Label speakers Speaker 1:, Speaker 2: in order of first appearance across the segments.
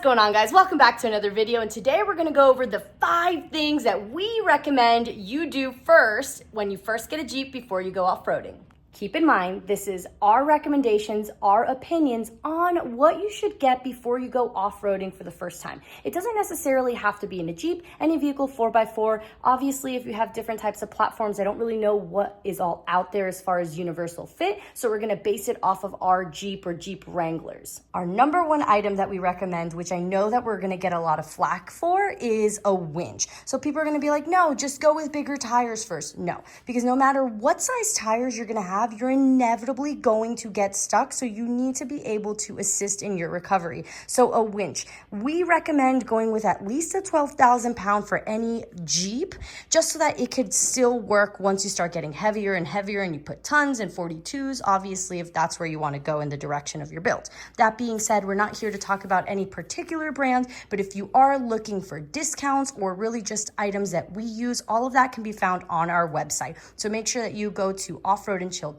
Speaker 1: going on, guys? Welcome back to another video, and today we're going to go over the 5 things that we recommend you do first when you first get a Jeep before you go off-roading. Keep in mind, this is our recommendations, our opinions on what you should get before you go off-roading for the first time. It doesn't necessarily have to be in a Jeep, any vehicle 4x4. Obviously, if you have different types of platforms, I don't really know what is all out there as far as universal fit, so we're gonna base it off of our Jeep or Jeep Wranglers. Our number 1 item that we recommend, which I know that we're gonna get a lot of flack for, is a winch. So people are gonna be like, no, just go with bigger tires first. No, because no matter what size tires you're gonna have, you're inevitably going to get stuck, so you need to be able to assist in your recovery. So a winch, we recommend going with at least a 12,000 pound for any Jeep, just so that it could still work once you start getting heavier and heavier and you put tons and 42s, obviously, if that's where you want to go in the direction of your build. That being said, we're not here to talk about any particular brand, but if you are looking for discounts or really just items that we use, all of that can be found on our website. So make sure that you go to offroadandchill.com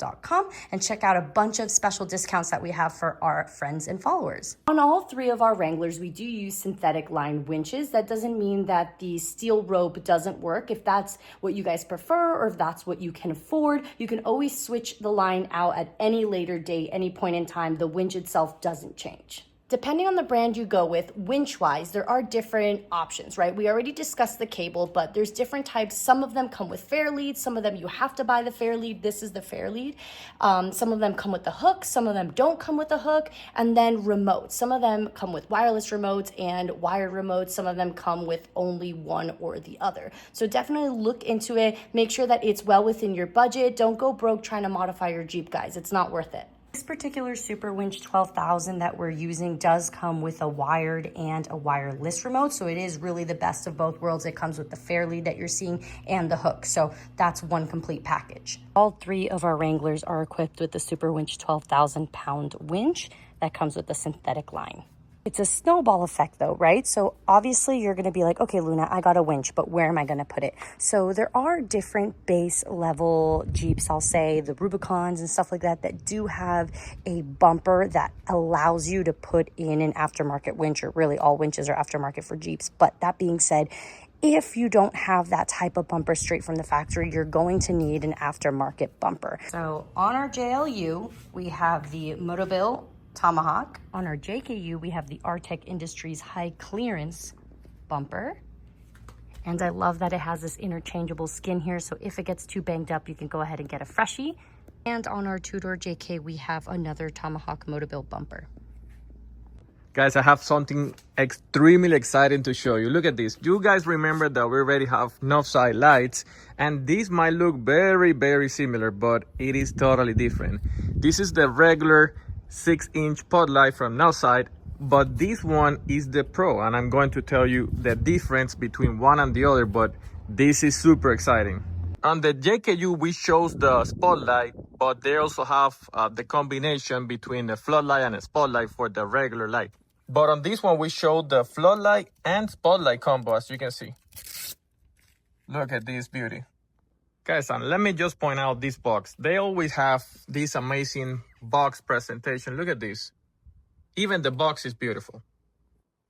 Speaker 1: and check out a bunch of special discounts that we have for our friends and followers. On all 3 of our Wranglers, we do use synthetic line winches. That doesn't mean that the steel rope doesn't work. If that's what you guys prefer or if that's what you can afford, you can always switch the line out at any later date, any point in time. The winch itself doesn't change. Depending on the brand you go with, winch-wise, there are different options, right? We already discussed the cable, but there's different types. Some of them come with fair lead. Some of them you have to buy the fair lead. This is the fair lead. Some of them come with the hook. Some of them don't come with a hook. And then remotes. Some of them come with wireless remotes and wired remotes. Some of them come with only one or the other. So definitely look into it. Make sure that it's well within your budget. Don't go broke trying to modify your Jeep, guys. It's not worth it. This particular Super Winch 12,000 that we're using does come with a wired and a wireless remote, so it is really the best of both worlds. It comes with the fair lead that you're seeing and the hook, so that's one complete package. All 3 of our Wranglers are equipped with the Super Winch 12,000 pound winch that comes with the synthetic line. It's a snowball effect though, right? So obviously you're gonna be like, okay, Luna, I got a winch, but where am I gonna put it? So there are different base level Jeeps, I'll say, the Rubicons and stuff like that, that do have a bumper that allows you to put in an aftermarket winch, or really all winches are aftermarket for Jeeps. But that being said, if you don't have that type of bumper straight from the factory, you're going to need an aftermarket bumper. So on our JLU, we have the Motobill Tomahawk. On our JKU, we have the Artec Industries high clearance bumper. And I love that it has this interchangeable skin here, so if it gets too banged up, you can go ahead and get a freshie. And on our 2-door JK, we have another Tomahawk Motobill bumper.
Speaker 2: Guys, I have something extremely exciting to show you. Look at this. You guys remember that we already have north side lights, and these might look very, very similar, but it is totally different. This is the regular 6-inch spotlight from north side, but this one is the Pro, and I'm going to tell you the difference between one and the other, but this is super exciting. On the JKU, we chose the spotlight, but they also have the combination between the floodlight and the spotlight for the regular light. But on this one, we showed the floodlight and spotlight combo, as you can see. Look at this beauty. Guys, and let me just point out this box. They always have this amazing box presentation. Look at this. Even the box is beautiful.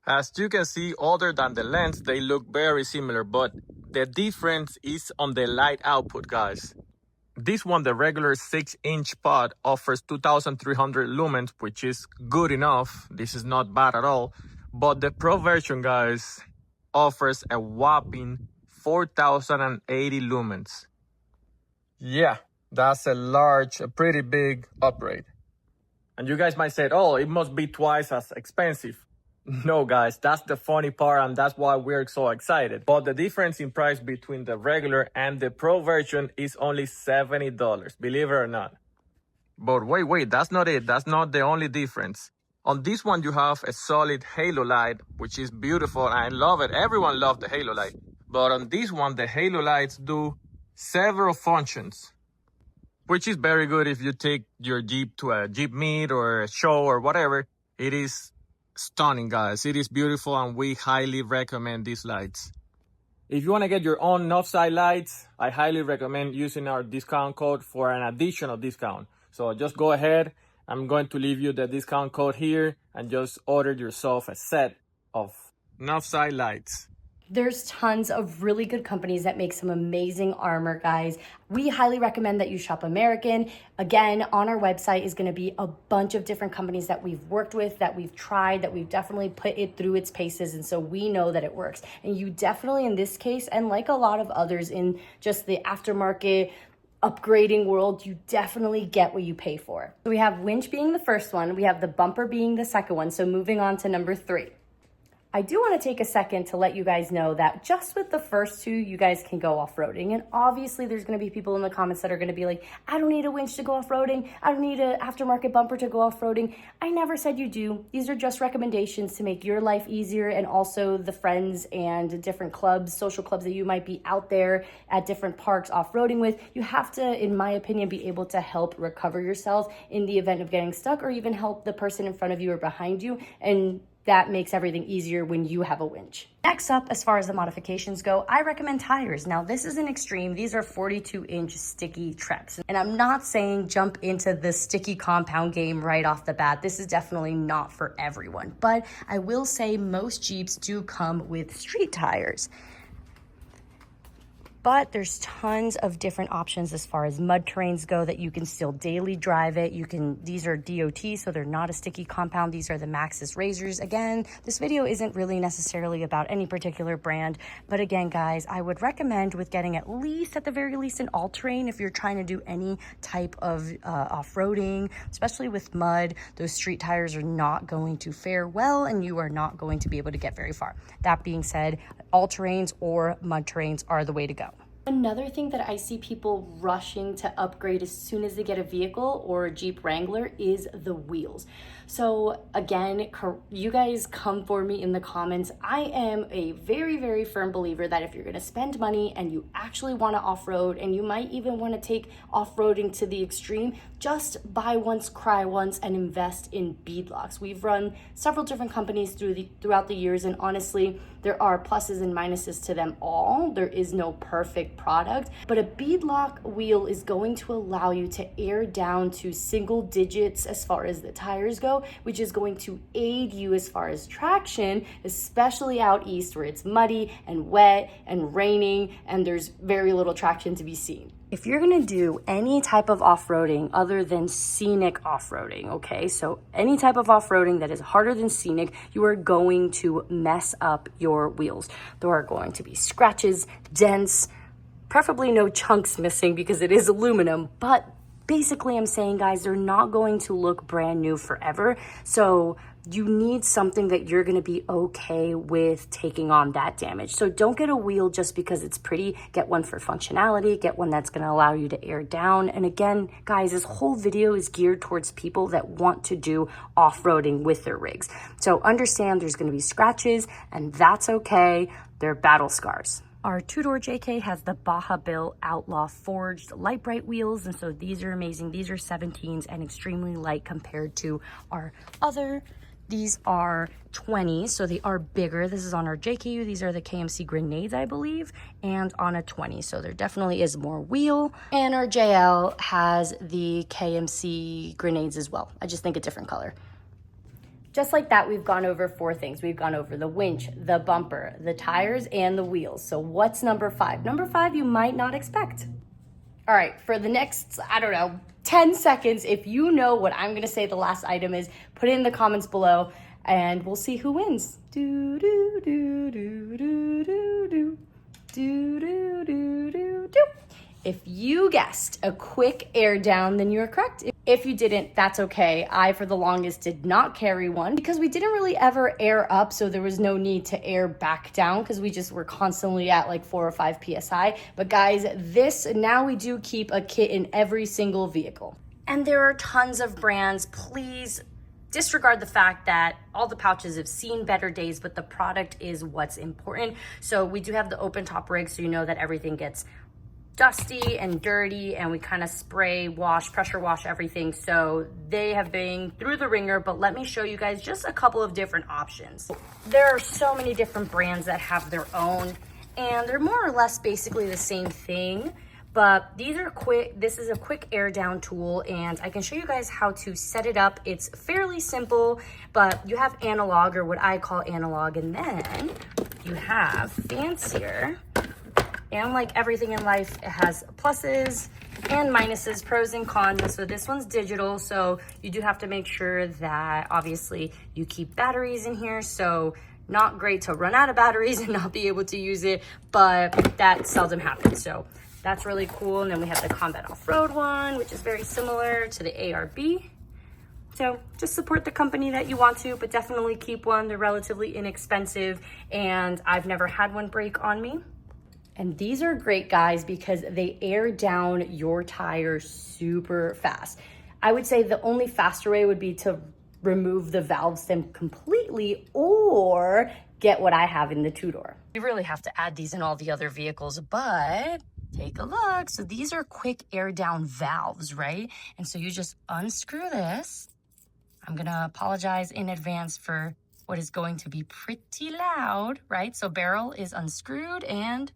Speaker 2: As you can see, other than the lens, they look very similar, but the difference is on the light output, guys. This one, the regular 6-inch pod, offers 2,300 lumens, which is good enough. This is not bad at all. But the Pro version, guys, offers a whopping 4,080 lumens. Yeah, that's a pretty big upgrade. And you guys might say, oh, it must be twice as expensive. No, guys, that's the funny part, and that's why we're so excited. But the difference in price between the regular and the Pro version is only $70, believe it or not. But wait, that's not it. That's not the only difference. On this one, you have a solid halo light, which is beautiful. I love it. Everyone loves the halo light. But on this one, the halo lights do several functions, which is very good if you take your Jeep to a Jeep meet or a show or whatever. It is stunning, guys. It is beautiful, and we highly recommend these lights. If you want to get your own north side lights, I highly recommend using our discount code for an additional discount. So just go ahead. I'm going to leave you the discount code here and just order yourself a set of north side lights.
Speaker 1: There's tons of really good companies that make some amazing armor, guys. We highly recommend that you shop American. Again, on our website is going to be a bunch of different companies that we've worked with, that we've tried, that we've definitely put it through its paces, and so we know that it works. And you definitely, in this case, and like a lot of others in just the aftermarket upgrading world, you definitely get what you pay for. So we have Winch being the first one, we have the bumper being the second one, so moving on to number 3. I do want to take a second to let you guys know that just with the first 2, you guys can go off-roading. And obviously there's going to be people in the comments that are going to be like, I don't need a winch to go off-roading. I don't need an aftermarket bumper to go off-roading. I never said you do. These are just recommendations to make your life easier, and also the friends and different clubs, social clubs that you might be out there at different parks off-roading with. You have to, in my opinion, be able to help recover yourself in the event of getting stuck, or even help the person in front of you or behind you, and that makes everything easier when you have a winch. Next up, as far as the modifications go, I recommend tires. Now, this is an extreme. These are 42-inch sticky Treps. And I'm not saying jump into the sticky compound game right off the bat. This is definitely not for everyone. But I will say most Jeeps do come with street tires. But there's tons of different options as far as mud terrains go that you can still daily drive it. These are DOT, so they're not a sticky compound. These are the Maxxis Razors. Again, this video isn't really necessarily about any particular brand, but again, guys, I would recommend with getting at the very least, an all-terrain if you're trying to do any type of off-roading, especially with mud. Those street tires are not going to fare well, and you are not going to be able to get very far. That being said, all-terrains or mud terrains are the way to go. Another thing that I see people rushing to upgrade as soon as they get a vehicle or a Jeep Wrangler is the wheels. So again, you guys come for me in the comments. I am a very, very firm believer that if you're gonna spend money and you actually wanna off-road, and you might even wanna take off-roading to the extreme, just buy once, cry once, and invest in beadlocks. We've run several different companies throughout the years, and honestly, there are pluses and minuses to them all. There is no perfect product, but a beadlock wheel is going to allow you to air down to single digits as far as the tires go, which is going to aid you as far as traction, especially out east where it's muddy and wet and raining and there's very little traction to be seen. If you're gonna do any type of off-roading other than scenic off-roading, okay, so any type of off-roading that is harder than scenic, you are going to mess up your wheels. There are going to be scratches, dents, preferably no chunks missing because it is aluminum, but basically I'm saying, guys, they're not going to look brand new forever. So you need something that you're going to be okay with taking on that damage. So don't get a wheel just because it's pretty. Get one for functionality. Get one that's going to allow you to air down. And again, guys, this whole video is geared towards people that want to do off-roading with their rigs. So understand there's going to be scratches, and that's okay. They're battle scars. Our two-door JK has the Baja Bill Outlaw forged light bright wheels, and so these are amazing. These are 17s and extremely light compared to our other. These are 20s, so they are bigger. This is on our JKU. These are the KMC Grenades, I believe, and on a 20, so there definitely is more wheel. And our JL has the KMC Grenades as well. I just think a different color. Just like that, we've gone over 4 things. We've gone over the winch, the bumper, the tires, and the wheels. So what's number 5? Number 5 you might not expect. All right, for the next, 10 seconds, if you know what I'm gonna say the last item is, put it in the comments below and we'll see who wins. Do, do, do, do, do, do, do. Do, do, do, do, do. If you guessed a quick air down, then you're correct. If you didn't, that's okay. I, for the longest, did not carry one because we didn't really ever air up, so there was no need to air back down because we just were constantly at like 4 or 5 PSI. But guys, now we do keep a kit in every single vehicle. And there are tons of brands. Please disregard the fact that all the pouches have seen better days, but the product is what's important. So we do have the open top rig, so you know that everything gets dusty and dirty, and we kind of spray wash, pressure wash everything. So they have been through the ringer, but let me show you guys just a couple of different options. There are so many different brands that have their own, and they're more or less basically the same thing, But these are quick. This is a quick air down tool, and I can show you guys how to set it up. It's fairly simple, but you have analog, or what I call analog, and then you have fancier. And like everything in life, it has pluses and minuses, pros and cons. And so this one's digital, so you do have to make sure that obviously you keep batteries in here. So not great to run out of batteries and not be able to use it, but that seldom happens. So that's really cool. And then we have the Combat Off-Road one, which is very similar to the ARB. So just support the company that you want to, but definitely keep one. They're relatively inexpensive, and I've never had one break on me. And these are great, guys, because they air down your tires super fast. I would say the only faster way would be to remove the valve stem completely, or get what I have in the two-door. You really have to add these in all the other vehicles, but take a look. So these are quick air down valves, right? And so you just unscrew this. I'm gonna apologize in advance for what is going to be pretty loud, right? So barrel is unscrewed, and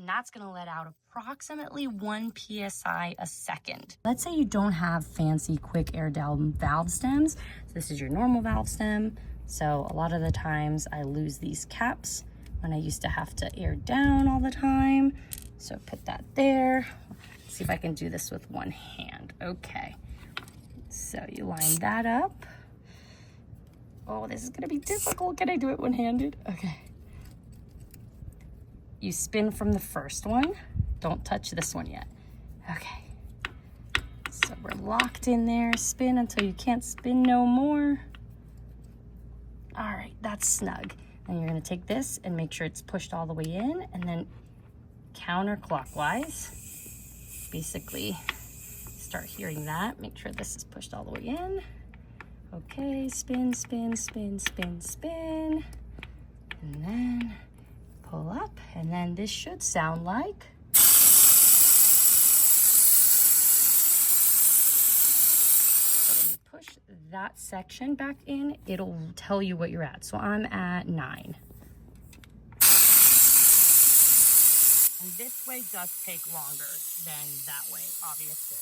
Speaker 1: that's gonna let out approximately 1 PSI a second. Let's say you don't have fancy quick air down valve stems. So this is your normal valve stem. So a lot of the times I lose these caps when I used to have to air down all the time. So put that there. Let's see if I can do this with one hand. Okay. So you line that up. Oh, this is gonna be difficult. Can I do it one-handed? Okay. You spin from the first one. Don't touch this one yet. Okay. So we're locked in there. Spin until you can't spin no more. All right, that's snug. And you're gonna take this and make sure it's pushed all the way in, and then counterclockwise, basically start hearing that. Make sure this is pushed all the way in. Okay, spin, spin, spin, spin, spin. And then pull up, and then this should sound like. So when you push that section back in, it'll tell you what you're at. So I'm at 9. And this way does take longer than that way, obviously.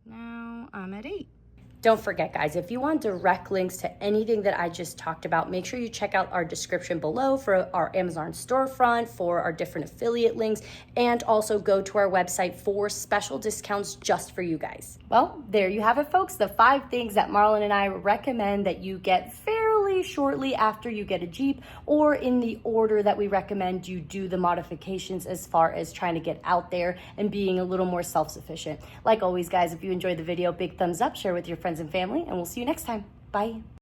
Speaker 1: Now I'm at 8. Don't forget, guys, if you want direct links to anything that I just talked about, make sure you check out our description below for our Amazon storefront, for our different affiliate links, and also go to our website for special discounts just for you guys. Well, there you have it, folks. The 5 things that Marlon and I recommend that you get fairly shortly after you get a Jeep, or in the order that we recommend you do the modifications as far as trying to get out there and being a little more self-sufficient. Like always, guys, if you enjoyed the video, big thumbs up, share with your friends and family, and we'll see you next time. Bye.